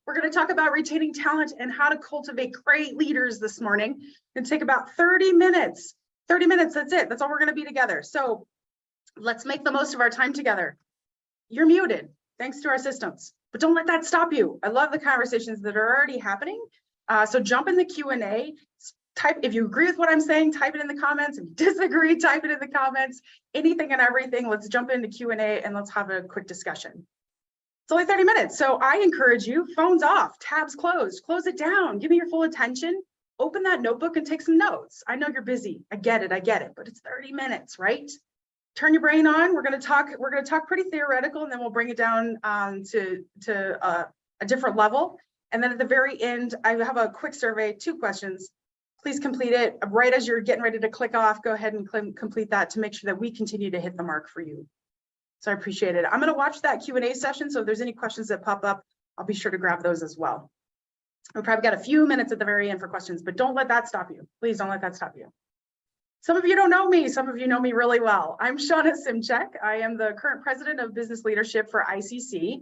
We're going to talk about retaining talent and how to cultivate great leaders this morning. It's going to take about 30 minutes. 30 minutes, that's it. That's all we're going to be together. So let's make the most of our time together. You're muted, thanks to our systems, but don't let that stop you. I love the conversations that are already happening. So jump in the Q&A, type, if you agree with what I'm saying, type it in the comments. If you disagree, type it in the comments. Anything and everything, let's jump into Q&A and let's have a quick discussion. It's only 30 minutes, so I encourage you, phones off, tabs closed, close it down, give me your full attention, open that notebook and take some notes. I know you're busy, I get it, but it's 30 minutes, right? Turn your brain on, we're gonna talk pretty theoretical, and then we'll bring it down to a different level. And then at the very end, I have a quick survey, 2 questions. Please complete it right as you're getting ready to click off. Go ahead and complete that to make sure that we continue to hit the mark for you. So I appreciate it. I'm going to watch that Q&A session. So if there's any questions that pop up, I'll be sure to grab those as well. We've probably got a few minutes at the very end for questions, but don't let that stop you. Please don't let that stop you. Some of you don't know me. Some of you know me really well. I'm Shawna Simcik. I am the current president of Business Leadership for ICC.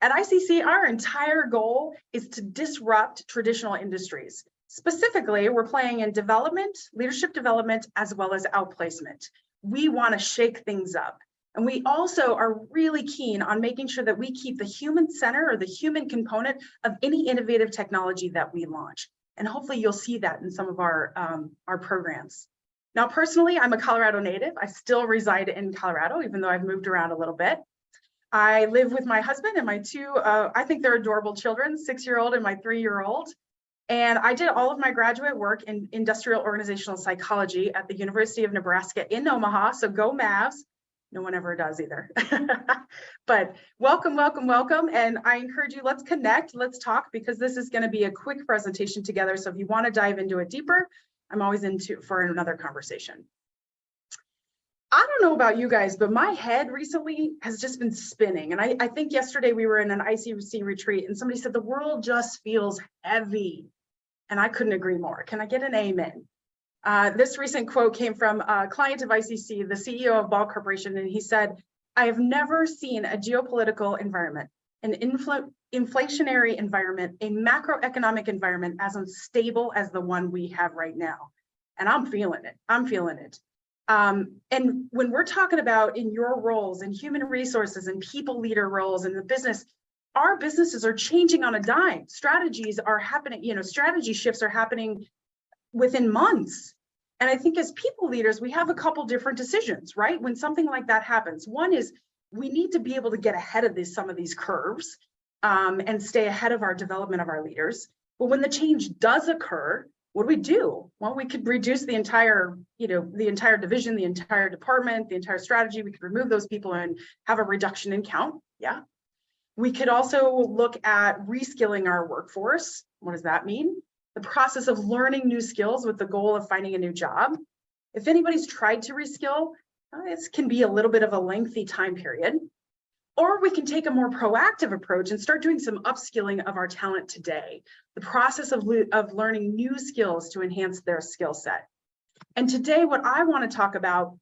At ICC, our entire goal is to disrupt traditional industries. Specifically, we're playing in development, leadership development, as well as outplacement. We want to shake things up. And we also are really keen on making sure that we keep the human center or the human component of any innovative technology that we launch. And hopefully you'll see that in some of our programs. Now, personally, I'm a Colorado native. I still reside in Colorado, even though I've moved around a little bit. I live with my husband and my 2, I think they're adorable children, 6-year-old and my 3-year-old. And I did all of my graduate work in industrial organizational psychology at the University of Nebraska in Omaha. So go Mavs. No one ever does either. But welcome, welcome, welcome. And I encourage you, let's connect, let's talk, because this is going to be a quick presentation together. So if you want to dive into it deeper, I'm always for another conversation. I don't know about you guys, but my head recently has just been spinning. And I think yesterday we were in an ICC retreat and somebody said the world just feels heavy. And I couldn't agree more. Can I get an amen? This recent quote came from a client of ICC, the CEO of Ball Corporation, and he said, "I have never seen a geopolitical environment, an inflationary environment, a macroeconomic environment as unstable as the one we have right now." And I'm feeling it. I'm feeling it. And when we're talking about in your roles in human resources and people leader roles in the business, our businesses are changing on a dime. Strategies are happening, strategy shifts are happening within months. And I think as people leaders, we have a couple different decisions, right? When something like that happens, one is we need to be able to get ahead of some of these curves and stay ahead of our development of our leaders. But when the change does occur, what do? Well, we could reduce the entire division, the entire department, the entire strategy. We could remove those people and have a reduction in count. Yeah. We could also look at reskilling our workforce. What does that mean? The process of learning new skills with the goal of finding a new job. If anybody's tried to reskill, this can be a little bit of a lengthy time period. Or we can take a more proactive approach and start doing some upskilling of our talent today. The process of learning new skills to enhance their skill set. And today, what I want to talk about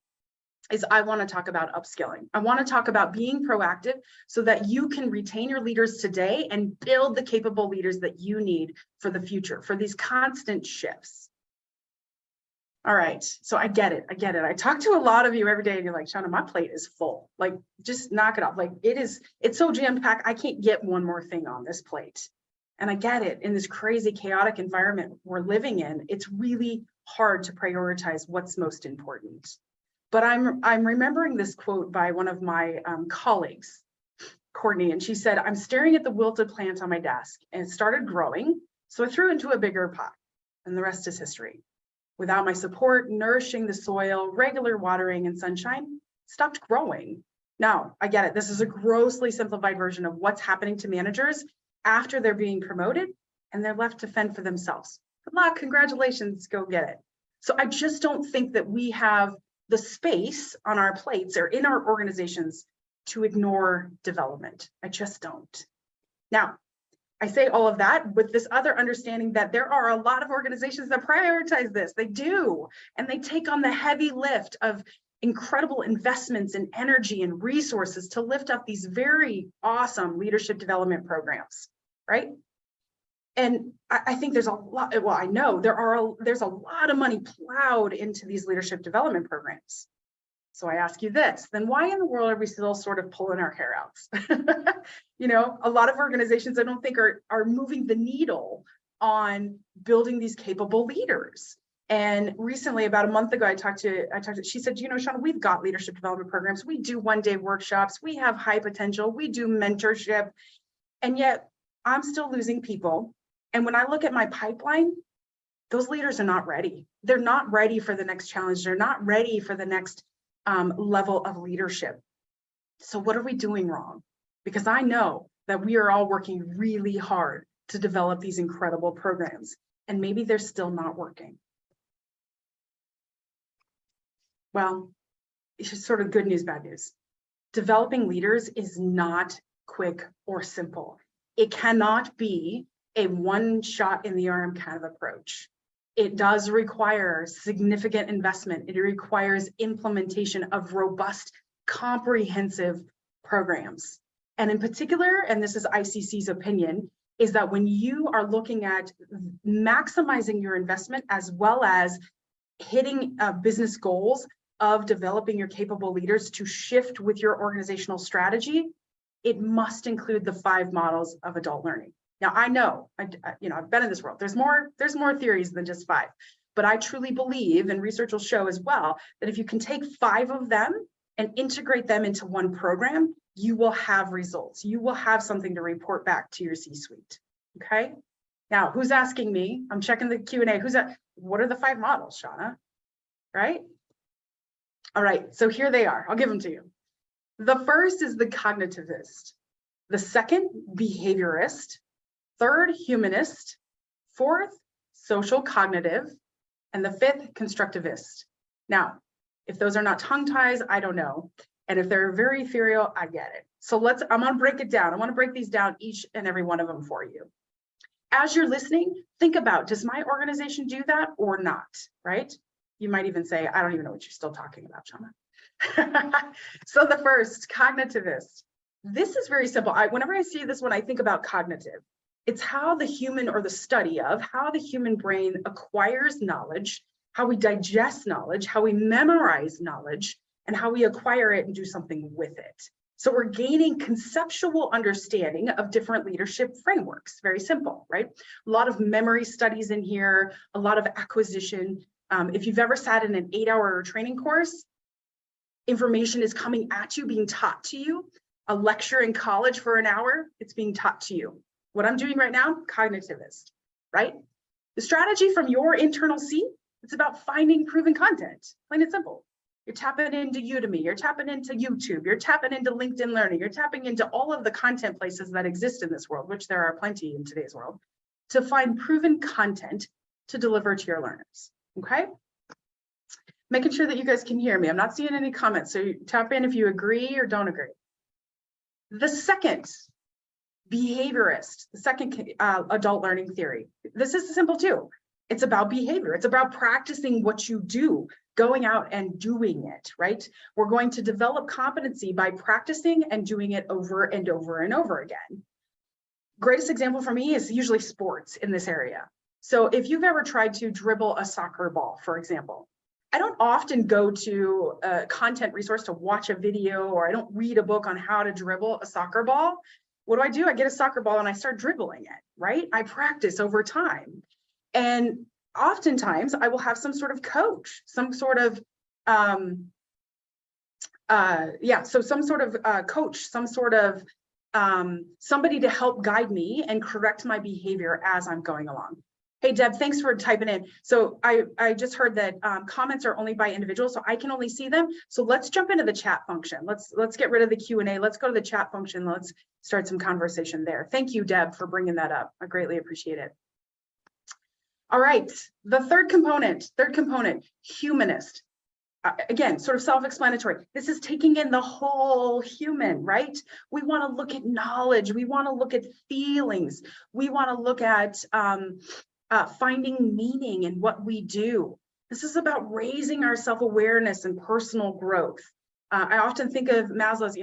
is upskilling. I want to talk about being proactive so that you can retain your leaders today and build the capable leaders that you need for the future, for these constant shifts. All right, so I get it. I talk to a lot of you every day and you're like, Shawna, my plate is full. Like, just knock it off. Like, it's so jam-packed, I can't get one more thing on this plate. And I get it. In this crazy, chaotic environment we're living in, it's really hard to prioritize what's most important. But I'm remembering this quote by one of my colleagues, Courtney, and she said, "I'm staring at the wilted plant on my desk and it started growing. So I threw it into a bigger pot and the rest is history. Without my support, nourishing the soil, regular watering and sunshine, it stopped growing." Now, I get it. This is a grossly simplified version of what's happening to managers after they're being promoted and they're left to fend for themselves. Good luck, congratulations, go get it. So I just don't think that we have the space on our plates or in our organizations to ignore development. I just don't. Now, I say all of that with this other understanding that there are a lot of organizations that prioritize this. They do, and they take on the heavy lift of incredible investments in energy and resources to lift up these very awesome leadership development programs, right? And I think there's a lot, well, I know there's a lot of money plowed into these leadership development programs. So I ask you this, then why in the world are we still sort of pulling our hair out? You know, a lot of organizations I don't think are moving the needle on building these capable leaders. And recently, about a month ago, I talked to, she said, you know, Shawna, we've got leadership development programs. We do one-day workshops. We have high potential. We do mentorship. And yet I'm still losing people. And when I look at my pipeline, those leaders are not ready. They're not ready for the next challenge. They're not ready for the next level of leadership. So what are we doing wrong? Because I know that we are all working really hard to develop these incredible programs, and maybe they're still not working. Well, it's just sort of good news, bad news. Developing leaders is not quick or simple. It cannot be a one shot in the arm kind of approach. It does require significant investment. It requires implementation of robust, comprehensive programs. And in particular, and this is ICC's opinion, is that when you are looking at maximizing your investment as well as hitting business goals of developing your capable leaders to shift with your organizational strategy, it must include the 5 models of adult learning. Now, I know, I've been in this world. There's more theories than just 5, but I truly believe, and research will show as well, that if you can take 5 of them and integrate them into one program, you will have results. You will have something to report back to your C-suite, okay? Now, who's asking me? I'm checking the Q&A. Who's that? What are the 5 models, Shawna? Right? All right, so here they are. I'll give them to you. The first is the cognitivist. The second, behaviorist. Third, humanist. Fourth, social cognitive. And the 5th, constructivist. Now, if those are not tongue ties, I don't know. And if they're very ethereal, I get it. So I'm gonna break it down. I wanna break these down, each and every one of them for you. As you're listening, think about, does my organization do that or not, right? You might even say, I don't even know what you're still talking about, Shawna. So the first, cognitivist. This is very simple. Whenever I see this, when I think about cognitive, it's how the human, or the study of how the human brain acquires knowledge, how we digest knowledge, how we memorize knowledge, and how we acquire it and do something with it. So we're gaining conceptual understanding of different leadership frameworks. Very simple, right? A lot of memory studies in here, a lot of acquisition. If you've ever sat in an 8-hour training course, information is coming at you, being taught to you. A lecture in college for an hour, it's being taught to you. What I'm doing right now, cognitivist, right? The strategy from your internal seat, it's about finding proven content, plain and simple. You're tapping into Udemy, you're tapping into YouTube, you're tapping into LinkedIn Learning, you're tapping into all of the content places that exist in this world, which there are plenty in today's world, to find proven content to deliver to your learners, okay? Making sure that you guys can hear me. I'm not seeing any comments, so tap in if you agree or don't agree. The second, behaviorist, the second adult learning theory. This is simple too. It's about behavior. It's about practicing what you do, going out and doing it, right? We're going to develop competency by practicing and doing it over and over and over again. Greatest example for me is usually sports in this area. So if you've ever tried to dribble a soccer ball, for example, I don't often go to a content resource to watch a video, or I don't read a book on how to dribble a soccer ball. What do? I get a soccer ball and I start dribbling it, right? I practice over time. And oftentimes I will have some sort of coach, some sort of, coach, some sort of somebody to help guide me and correct my behavior as I'm going along. Hey, Deb, thanks for typing in. So I just heard that comments are only by individual, so I can only see them. So let's jump into the chat function. Let's get rid of the Q&A. Let's go to the chat function. Let's start some conversation there. Thank you, Deb, for bringing that up. I greatly appreciate it. All right, the third component, humanist. Again, sort of self-explanatory. This is taking in the whole human, right? We want to look at knowledge. We want to look at feelings. We want to look at finding meaning in what we do. This is about raising our self-awareness and personal growth. I often think of Maslow's,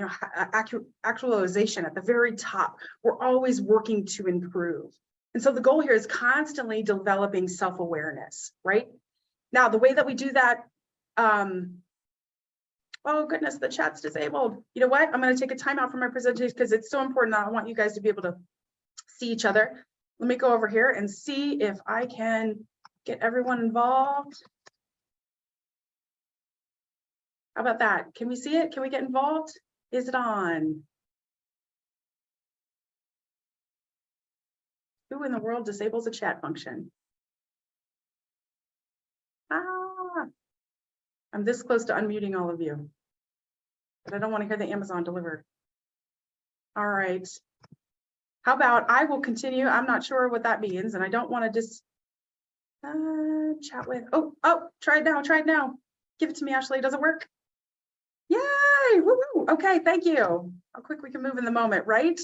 actualization at the very top. We're always working to improve. And so the goal here is constantly developing self-awareness, right? Now, the way that we do that, oh goodness, the chat's disabled. You know what? I'm going to take a time out from my presentation because it's so important. I want you guys to be able to see each other. Let me go over here and see if I can get everyone involved. How about that? Can we see it? Can we get involved? Is it on? Who in the world disables a chat function? Ah, I'm this close to unmuting all of you, but I don't want to hear the Amazon deliver. All right. How about I will continue? I'm not sure what that means, and I don't want to just chat with. Oh, try it now. Try it now. Give it to me, Ashley. Does it work? Yay! Woo-hoo. Okay, thank you. How quick we can move in the moment, right?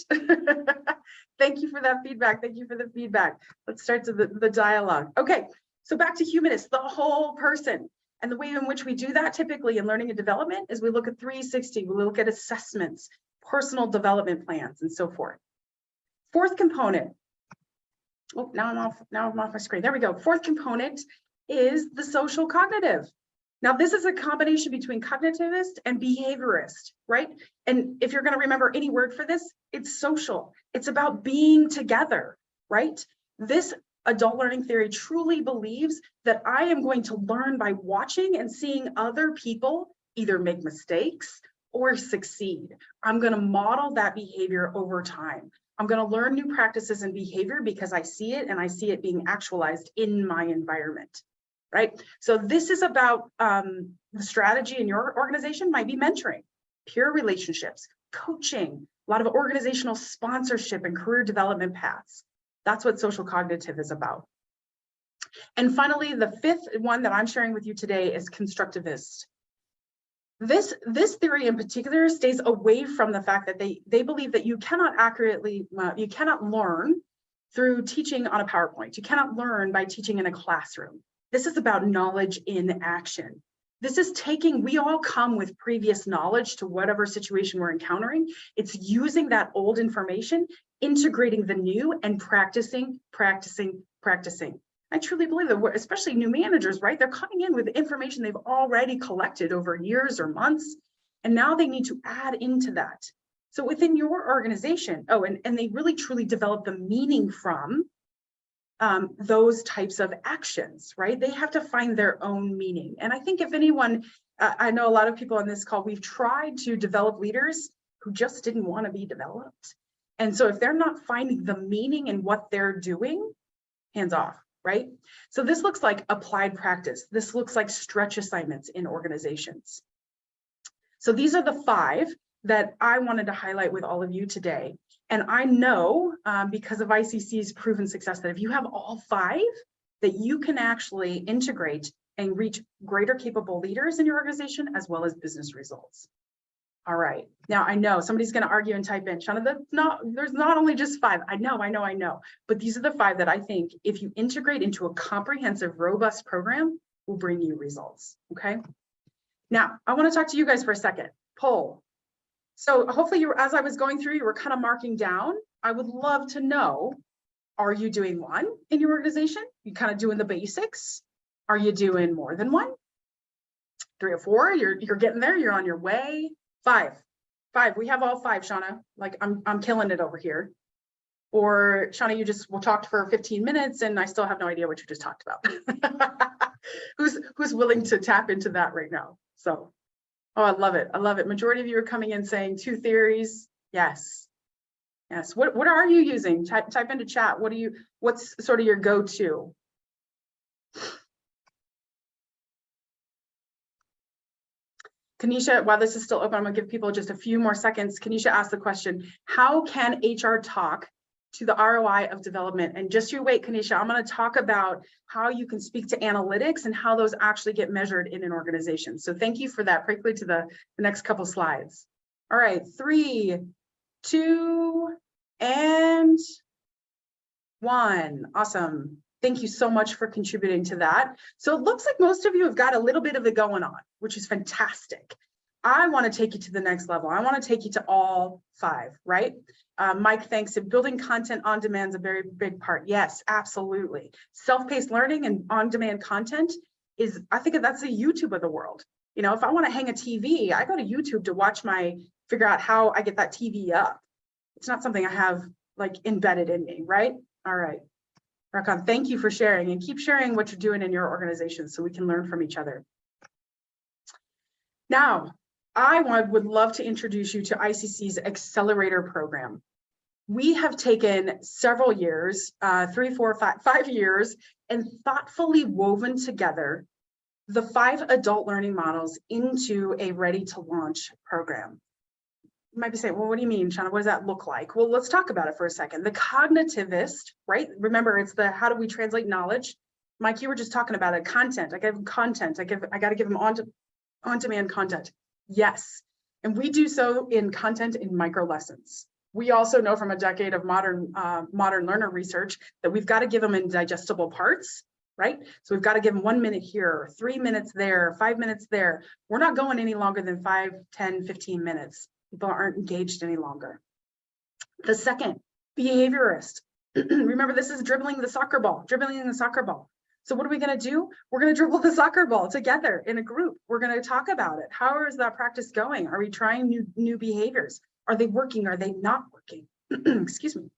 Thank you for that feedback. Thank you for the feedback. Let's start to the dialogue. Okay, so back to humanists, the whole person. And the way in which we do that typically in learning and development is we look at 360, we look at assessments, personal development plans, and so forth. Fourth component. Oh, now I'm off my screen. There we go. Fourth component is the social cognitive. Now, this is a combination between cognitivist and behaviorist, right? And if you're going to remember any word for this, it's social. It's about being together, right? This adult learning theory truly believes that I am going to learn by watching and seeing other people either make mistakes or succeed. I'm going to model that behavior over time. I'm going to learn new practices and behavior because I see it and I see it being actualized in my environment. Right? So this is about the strategy in your organization might be mentoring, peer relationships, coaching, a lot of organizational sponsorship and career development paths. That's what social cognitive is about. And finally, the fifth one that I'm sharing with you today is constructivist. This theory in particular stays away from the fact that they believe that you cannot you cannot learn through teaching on a PowerPoint. You cannot learn by teaching in a classroom. This is about knowledge in action. This is we all come with previous knowledge to whatever situation we're encountering. It's using that old information, integrating the new, and practicing. I truly believe that, especially new managers, right? They're coming in with information they've already collected over years or months, and now they need to add into that. So within your organization, and they really truly develop the meaning from those types of actions, right? They have to find their own meaning. And I think if anyone, I know a lot of people on this call, we've tried to develop leaders who just didn't want to be developed. And so if they're not finding the meaning in what they're doing, hands off, right? So this looks like applied practice. This looks like stretch assignments in organizations. So these are the 5 that I wanted to highlight with all of you today. And I know because of ICC's proven success that if you have all 5, that you can actually integrate and reach greater capable leaders in your organization as well as business results. All right. Now I know somebody's going to argue and type in, Shawna, there's not only just 5. I know. But these are the 5 that I think if you integrate into a comprehensive, robust program will bring you results. Okay. Now I want to talk to you guys for a second. Poll. So hopefully as I was going through, you were kind of marking down. I would love to know, are you doing 1 in your organization? You kind of doing the basics? Are you doing more than 1? 3 or 4, you're getting there, you're on your way. 5, we have all 5, Shawna. Like I'm killing it over here. Or Shawna, you just talked for 15 minutes and I still have no idea what you just talked about. Who's willing to tap into that right now? So. Oh, I love it. Majority of you are coming in saying 2 theories. Yes. What are you using? Type into chat. What's sort of your go-to? Kanisha, while this is still open, I'm gonna give people just a few more seconds. Kanisha asked the question, how can HR talk to the ROI of development? And just you wait, Kanisha, I'm going to talk about how you can speak to analytics and how those actually get measured in an organization. So thank you for that. Quickly to the next couple slides. All right, 3, 2, and 1. Awesome. Thank you so much for contributing to that. So it looks like most of you have got a little bit of it going on, which is fantastic. I want to take you to the next level. I want to take you to all 5, right? Mike, thanks. Building content on demand is a very big part. Yes, absolutely. Self-paced learning and on-demand content is, I think that's the YouTube of the world. You know, if I want to hang a TV, I go to YouTube to figure out how I get that TV up. It's not something I have like embedded in me, right? All right. Rakan, thank you for sharing, and keep sharing what you're doing in your organization so we can learn from each other. Now, I would love to introduce you to ICC's Accelerator program. We have taken several years, 3, 4, 5 years, and thoughtfully woven together the 5 adult learning models into a ready-to-launch program. You might be saying, well, what do you mean, Shawna? What does that look like? Well, let's talk about it for a second. The cognitivist, right? Remember, it's the how do we translate knowledge? Mike, you were just talking about it. Content. I give them content. I got to give them on-demand content. Yes. And we do so in content in micro lessons. We also know from a decade of modern learner research that we've got to give them in digestible parts, right? So we've got to give them 1 minute here, 3 minutes there, 5 minutes there. We're not going any longer than 5, 10, 15 minutes. People aren't engaged any longer. The second, behaviorist. Remember, this is dribbling the soccer ball. So what are we going to do? We're going to dribble the soccer ball together in a group. We're going to talk about it. How is that practice going? Are we trying new behaviors? Are they working? Are they not working? Excuse me.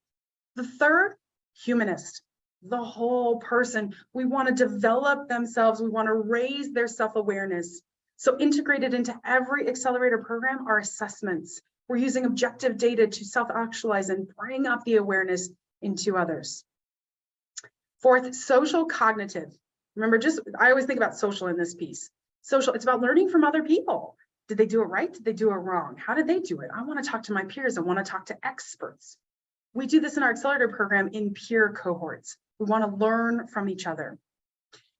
The third, humanist. The whole person. We want to develop themselves. We want to raise their self-awareness. So integrated into every accelerator program are assessments. We're using objective data to self-actualize and bring up the awareness into others. Fourth, social cognitive. Remember, I always think about social in this piece. Social, it's about learning from other people. Did they do it right? Did they do it wrong? How did they do it? I want to talk to my peers. I want to talk to experts. We do this in our accelerator program in peer cohorts. We want to learn from each other.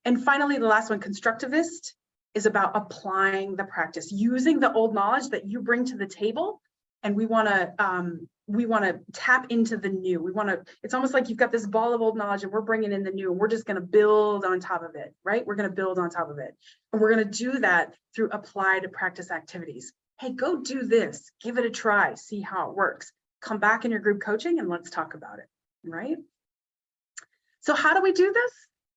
And finally, the last one, constructivist, is about applying the practice, using the old knowledge that you bring to the table, and we want to tap into the new. It's almost like you've got this ball of old knowledge and we're bringing in the new, and we're just going to build on top of it, right? We're going to build on top of it. And we're going to do that through applied practice activities. Hey, go do this, give it a try, see how it works. Come back in your group coaching and let's talk about it, right? So how do we do this?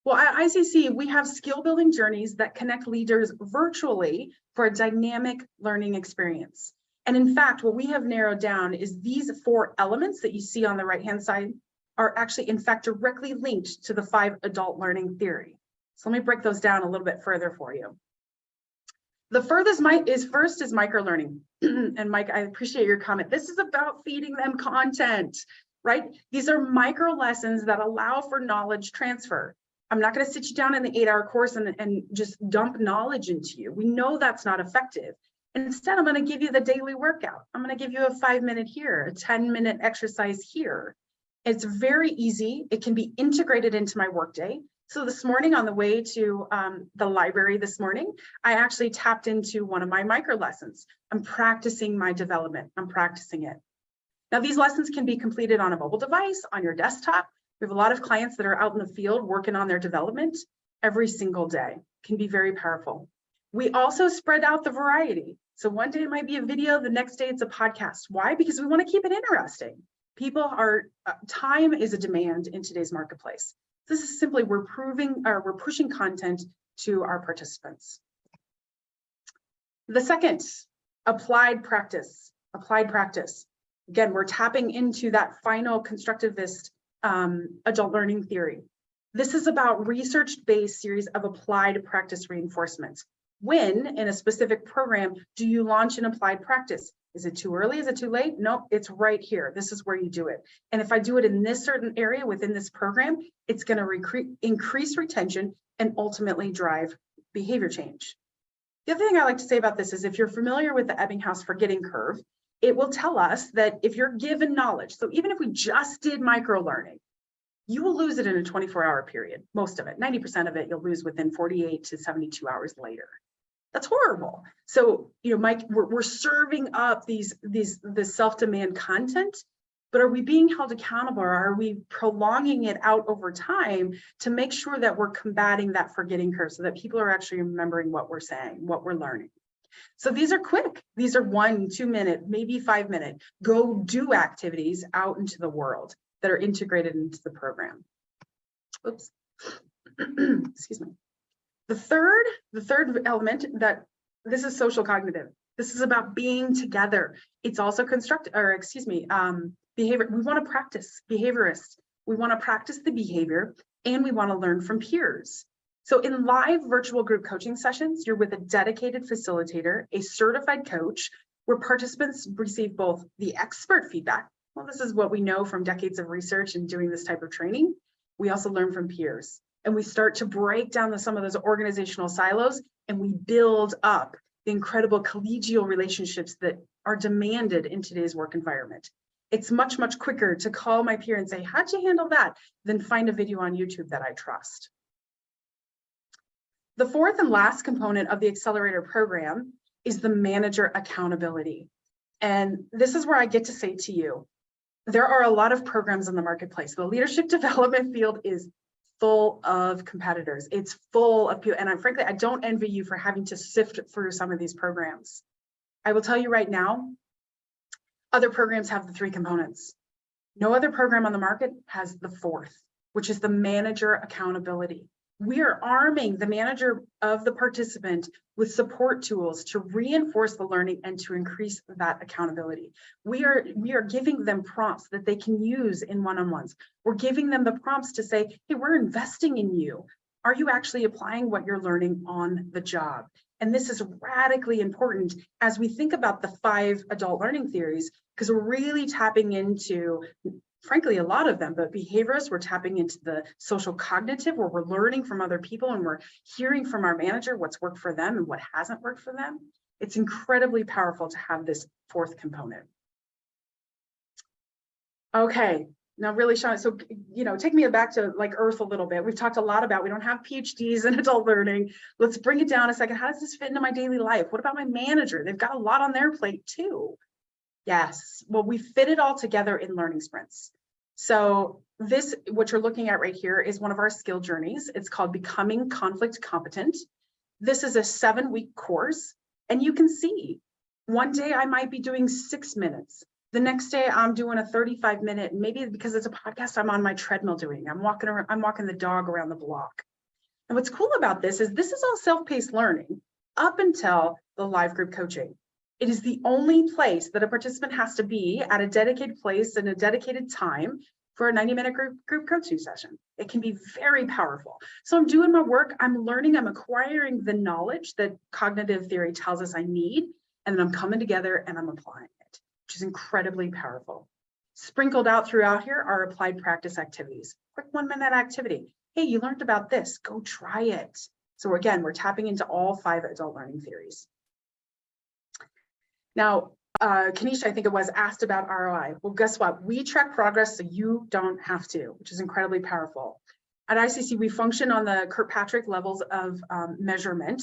Well, at ICC, we have skill building journeys that connect leaders virtually for a dynamic learning experience. And in fact, what we have narrowed down is these 4 elements that you see on the right-hand side are actually, in fact, directly linked to the 5 adult learning theory. So let me break those down a little bit further for you. The first is microlearning. And Mike, I appreciate your comment. This is about feeding them content, right? These are micro lessons that allow for knowledge transfer. I'm not going to sit you down in the 8-hour course and just dump knowledge into you. We know that's not effective. Instead, I'm going to give you the daily workout. I'm going to give you a 5-minute here, a 10-minute exercise here. It's very easy. It can be integrated into my workday. So this morning on the way to the library this morning, I actually tapped into one of my micro lessons. I'm practicing my development. I'm practicing it. Now, these lessons can be completed on a mobile device, on your desktop. We have a lot of clients that are out in the field working on their development every single day. It can be very powerful. We also spread out the variety. So one day it might be a video, the next day it's a podcast. Why? Because we want to keep it interesting. Time is a demand in today's marketplace. This is simply, we're pushing content to our participants. The second, applied practice. Again, we're tapping into that final constructivist adult learning theory. This is about research-based series of applied practice reinforcements. When in a specific program do you launch an applied practice? Is it too early? Is it too late? Nope, it's right here. This is where you do it. And if I do it in this certain area within this program, it's going to increase retention and ultimately drive behavior change. The other thing I like to say about this is if you're familiar with the Ebbinghaus forgetting curve, it will tell us that if you're given knowledge, so even if we just did microlearning, you will lose it in a 24-hour period. Most of it, 90% of it, you'll lose within 48 to 72 hours later. That's horrible. So, Mike, we're serving up the self-demand content, but are we being held accountable, or are we prolonging it out over time to make sure that we're combating that forgetting curve so that people are actually remembering what we're saying, what we're learning? So these are quick. These are 1, 2 minute, maybe 5 minute, go do activities out into the world that are integrated into the program. Oops. Excuse me. The third element that this is social cognitive. This is about being together. It's also behavior. We want to practice behaviorists. We want to practice the behavior and we want to learn from peers. So in live virtual group coaching sessions, you're with a dedicated facilitator, a certified coach, where participants receive both the expert feedback. Well, this is what we know from decades of research and doing this type of training. We also learn from peers, and we start to break down some of those organizational silos, and we build up the incredible collegial relationships that are demanded in today's work environment. It's much, much quicker to call my peer and say, how'd you handle that? Than find a video on YouTube that I trust. The fourth and last component of the Accelerator program is the manager accountability. And this is where I get to say to you, there are a lot of programs in the marketplace. The leadership development field is full of competitors. It's full of people. And frankly, I don't envy you for having to sift through some of these programs. I will tell you right now, other programs have the 3 components. No other program on the market has the 4th, which is the manager accountability. We are arming the manager of the participant with support tools to reinforce the learning and to increase that accountability. We are giving them prompts that they can use in one-on-ones. We're giving them the prompts to say, hey, we're investing in you. Are you actually applying what you're learning on the job? And this is radically important as we think about the 5 adult learning theories, because we're really tapping into, frankly, a lot of them, but behaviorists, we're tapping into the social cognitive, where we're learning from other people and we're hearing from our manager what's worked for them and what hasn't worked for them. It's incredibly powerful to have this 4th component. Okay, now really, Shawna, so, take me back to like Earth a little bit. We've talked a lot about, we don't have PhDs in adult learning. Let's bring it down a second. How does this fit into my daily life? What about my manager? They've got a lot on their plate too. Yes, well, we fit it all together in learning sprints. So this, what you're looking at right here, is one of our skill journeys. It's called Becoming Conflict Competent. This is a 7-week course, and you can see one day I might be doing 6 minutes. The next day I'm doing a 35-minute, maybe because it's a podcast, I'm on my treadmill doing. I'm walking the dog around the block. And what's cool about this is all self-paced learning up until the live group coaching. It is the only place that a participant has to be at a dedicated place and a dedicated time for a 90-minute group coaching session. It can be very powerful. So I'm doing my work, I'm learning, I'm acquiring the knowledge that cognitive theory tells us I need, and then I'm coming together and I'm applying it, which is incredibly powerful. Sprinkled out throughout here are applied practice activities. Quick 1-minute activity. Hey, you learned about this, go try it. So again, we're tapping into all 5 adult learning theories. Now, Kanisha, I think it was, asked about ROI. Well, guess what? We track progress so you don't have to, which is incredibly powerful. At ICC, we function on the Kirkpatrick levels of measurement.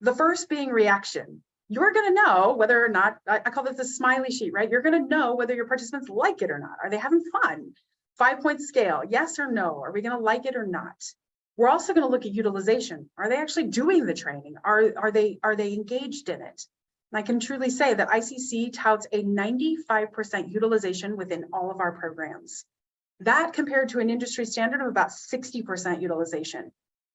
The first being reaction. You're going to know whether or not, I call this the smiley sheet, right? You're going to know whether your participants like it or not. Are they having fun? 5-point scale, yes or no? Are we going to like it or not? We're also going to look at utilization. Are they actually doing the training? Are they engaged in it? And I can truly say that ICC touts a 95% utilization within all of our programs. That compared to an industry standard of about 60% utilization.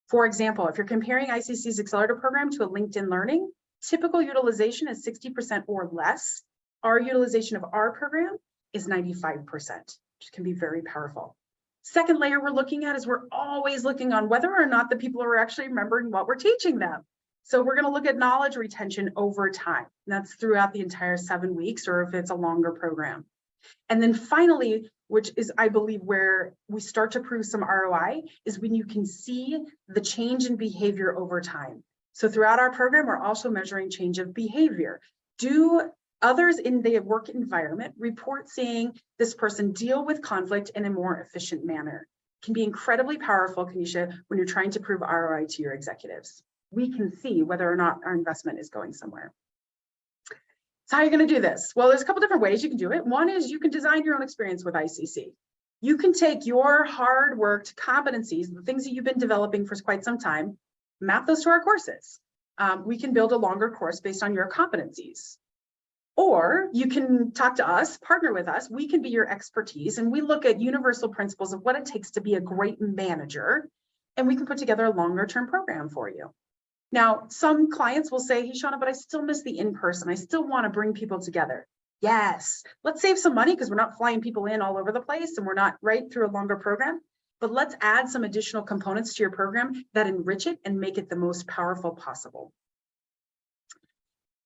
For example, if you're comparing ICC's Accelerator program to a LinkedIn Learning, typical utilization is 60% or less. Our utilization of our program is 95%, which can be very powerful. Second layer we're looking at is we're always looking on whether or not the people are actually remembering what we're teaching them. So we're going to look at knowledge retention over time. And that's throughout the entire 7 weeks, or if it's a longer program. And then finally, which is, I believe, where we start to prove some ROI, is when you can see the change in behavior over time. So throughout our program, we're also measuring change of behavior. Do others in the work environment report seeing this person deal with conflict in a more efficient manner? It can be incredibly powerful, Kanisha, when you're trying to prove ROI to your executives. We can see whether or not our investment is going somewhere. So how are you going to do this? Well, there's a couple different ways you can do it. One is you can design your own experience with ICC. You can take your hard worked competencies, the things that you've been developing for quite some time, map those to our courses. we can build a longer course based on your competencies. Or you can talk to us, partner with us. We can be your expertise, and we look at universal principles of what it takes to be a great manager, and we can put together a longer-term program for you. Now, some clients will say, hey, Shawna, but I still miss the in-person. I still want to bring people together. Yes, let's save some money because we're not flying people in all over the place and we're not right through a longer program, but let's add some additional components to your program that enrich it and make it the most powerful possible.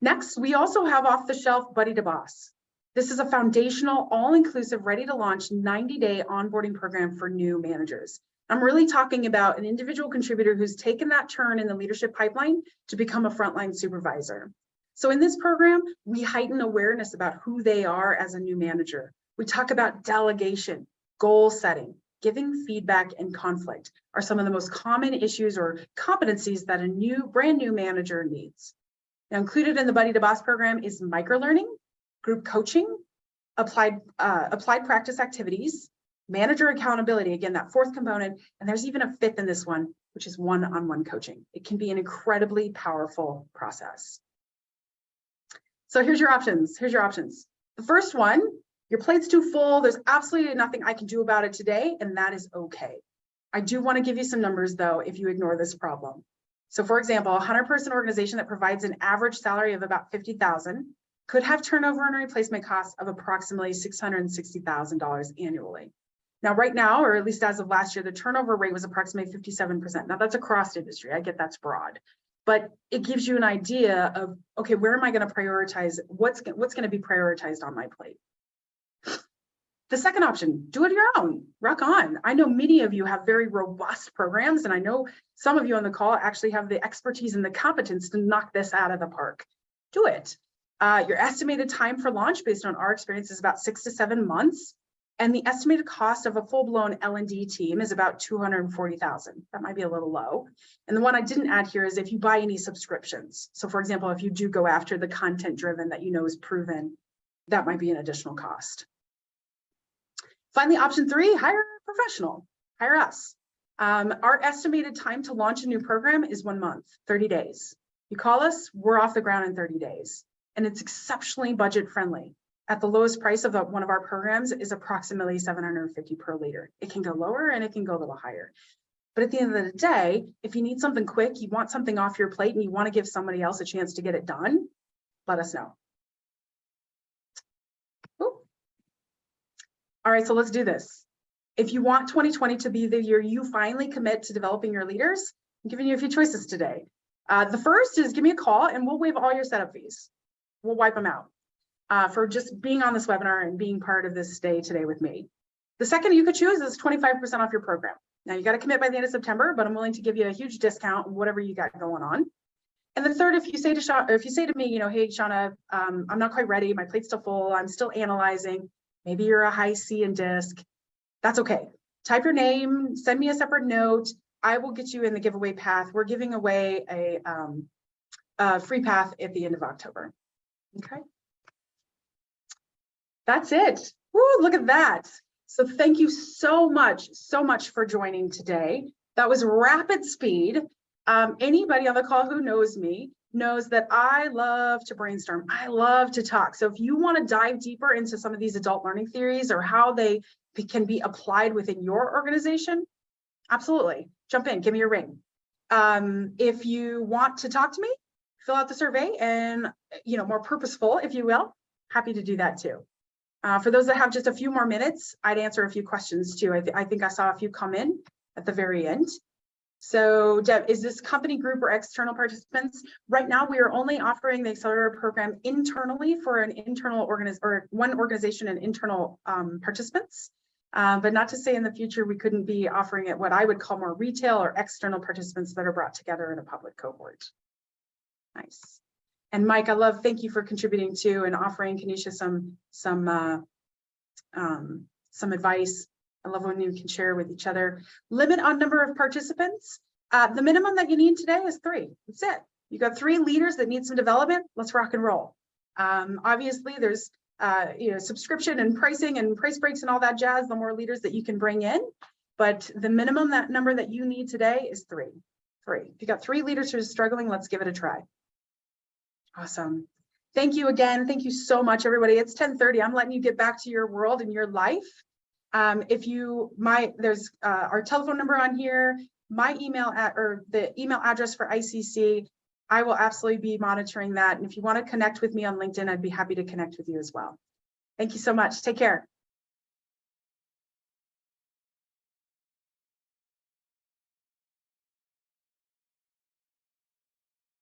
Next, we also have off-the-shelf Buddy to Boss. This is a foundational, all-inclusive, ready-to-launch 90-day onboarding program for new managers. I'm really talking about an individual contributor who's taken that turn in the leadership pipeline to become a frontline supervisor. So in this program, we heighten awareness about who they are as a new manager. We talk about delegation, goal setting, giving feedback, and conflict are some of the most common issues or competencies that a brand new manager needs. Now, included in the Buddy to Boss program is microlearning, group coaching, applied practice activities, manager accountability, again, that fourth component, and there's even a fifth in this one, which is one-on-one coaching. It can be an incredibly powerful process. So here's your options. The first one, your plate's too full. There's absolutely nothing I can do about it today, and that is okay. I do want to give you some numbers though, if you ignore this problem. So for example, a 100-person organization that provides an average salary of about $50,000 could have turnover and replacement costs of approximately $660,000 annually. Now, right now, or at least as of last year, the turnover rate was approximately 57%. Now that's across industry. I get that's broad, but it gives you an idea of, okay, where am I going to prioritize? What's going to be prioritized on my plate? The second option, do it your own, rock on. I know many of you have very robust programs, and I know some of you on the call actually have the expertise and the competence to knock this out of the park. Do it. Your estimated time for launch based on our experience is about 6 to 7 months. And the estimated cost of a full-blown L&D team is about $240,000. That might be a little low. And the one I didn't add here is if you buy any subscriptions. So for example, if you do go after the content-driven that you know is proven, that might be an additional cost. Finally, option 3, hire a professional, hire us. Our estimated time to launch a new program is 1 month, 30 days. You call us, we're off the ground in 30 days. And it's exceptionally budget friendly. At the lowest price of one of our programs is approximately $750 per leader. It can go lower and it can go a little higher. But at the end of the day, if you need something quick, you want something off your plate and you want to give somebody else a chance to get it done, let us know. Ooh. All right, so let's do this. If you want 2020 to be the year you finally commit to developing your leaders, I'm giving you a few choices today. The first is give me a call and we'll waive all your setup fees. We'll wipe them out. For just being on this webinar and being part of this day today with me. The second you could choose is 25% off your program. Now you got to commit by the end of September, but I'm willing to give you a huge discount on whatever you got going on. And the third, if you say to me, you know, hey, Shawna, I'm not quite ready. My plate's still full. I'm still analyzing. Maybe you're a high C in DISC. That's okay. Type your name, send me a separate note. I will get you in the giveaway path. We're giving away a free path at the end of October. Okay. That's it. Woo, look at that. So thank you so much for joining today. That was rapid speed. Anybody on the call who knows me knows that I love to brainstorm. I love to talk. So if you want to dive deeper into some of these adult learning theories or how they can be applied within your organization, absolutely. Jump in, give me a ring. If you want to talk to me, fill out the survey and, you know, more purposeful, if you will, happy to do that too. For those that have just a few more minutes, I'd answer a few questions too. I think I saw a few come in at the very end. So Deb, is this company group or external participants? Right now, we are only offering the Accelerator program internally for an internal one organization and internal participants. But not to say in the future, we couldn't be offering it what I would call more retail or external participants that are brought together in a public cohort. Nice. And Mike, thank you for contributing to and offering Kanisha some advice. I love when you can share with each other. Limit on number of participants. The minimum that you need today is 3. That's it. You got 3 leaders that need some development. Let's rock and roll. Obviously, there's subscription and pricing and price breaks and all that jazz. The more leaders that you can bring in, but the minimum number that you need today is 3. 3. If you got 3 leaders who are struggling, let's give it a try. Awesome. Thank you again. Thank you so much, everybody. It's 10:30. I'm letting you get back to your world and your life. There's our telephone number on here, my email or the email address for ICC. I will absolutely be monitoring that. And if you want to connect with me on LinkedIn, I'd be happy to connect with you as well. Thank you so much. Take care.